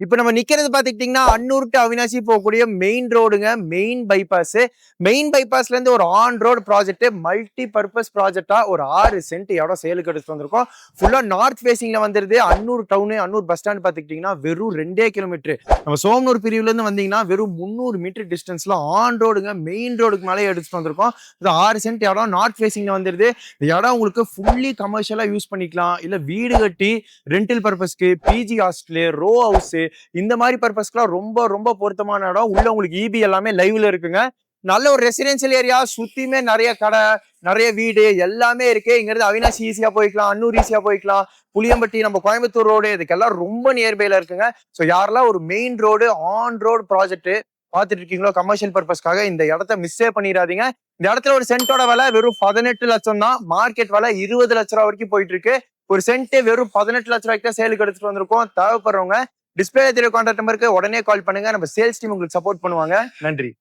இப்ப நம்ம நிக்கிறது பாத்துக்கிட்டீங்கன்னா அன்னூர் டு அவினாசி போகக்கூடிய மெயின் ரோடுங்க. மெயின் பைபாஸ்ல இருந்து ஒரு on road project, multi purpose ப்ராஜெக்டா ஒரு 6 சென்ட் இடம் சேலுக்கு எடுத்து வந்திருக்கோம். ஃபுல்லா நார்த் ஃபேசிங்ல வந்துருது. Annur town, Annur bus stand பாத்துக்கிட்டீங்கன்னா வெறும் 2 கிலோமீட்டர். நம்ம சோமனூர் பிரிவுல இருந்து வந்தீங்கன்னா வெறும் 300 மீட்டர் டிஸ்டன்ஸ்ல ஆன் ரோடுங்க, மெயின் ரோடுக்கு மேலே எடுத்துட்டு வந்திருக்கோம். இது 6 சென்ட் இடம் நார்த் ஃபேசிங்ல வந்துருது. இந்த இடம் உங்களுக்கு ஃபுல்லி கமர்ஷியலா யூஸ் பண்ணிக்கலாம். இல்ல வீடு கட்டி ரெண்டல் பர்பஸ்க்கு, பிஜி ஹாஸ்டல், ரோ ஹவுஸ் இந்த மாதிரி பர்பஸ்க்குலாம் ரொம்ப ரொம்ப பொருத்தமான இடம். உள்ள உங்களுக்கு இபி எல்லாமே லைவ்ல இருக்குங்க. நல்ல ஒரு ரெசிடென்சியல் ஏரியா, சுத்தியுமே நிறைய கடை, நிறைய வீடு எல்லாமே இருக்கு. இங்க இருந்து அவினாசி ஈஸியா போய்க்கலாம், அன்னூர் ஈஸியா போய்க்கலாம், புளியம்பட்டி நம்ம கோயம்புத்தூர் ரோடு இதுக்கெல்லாம் ரொம்ப நியர்பைல இருக்குங்க. ஸோ யாரெல்லாம் ஒரு main road on road project பார்த்துட்டு இருக்கீங்களோ கமர்ஷியல் பர்பஸ்க்காக இந்த இடத்த மிஸ்ஸே பண்ணிடாதீங்க. இந்த இடத்துல ஒரு சென்ட்டோட விலை வெறும் 18 லட்சம் தான். மார்க்கெட் விலை 20 லட்ச ரூபா வரைக்கும் போயிட்டு இருக்கு. ஒரு சென்ட் வெறும் 18 லட்ச ரூபாய்க்கு தான் சேலுக்கு எடுத்துட்டு வந்திருக்கோம். தேவைப்படுறவங்க டிஸ்பிளே தெரிய கான்டாக்ட் நம்பருக்கு உடனே கால் பண்ணுங்க. நம்ம சேல்ஸ் டீம் உங்களுக்கு சப்போர்ட் பண்ணுவாங்க. நன்றி.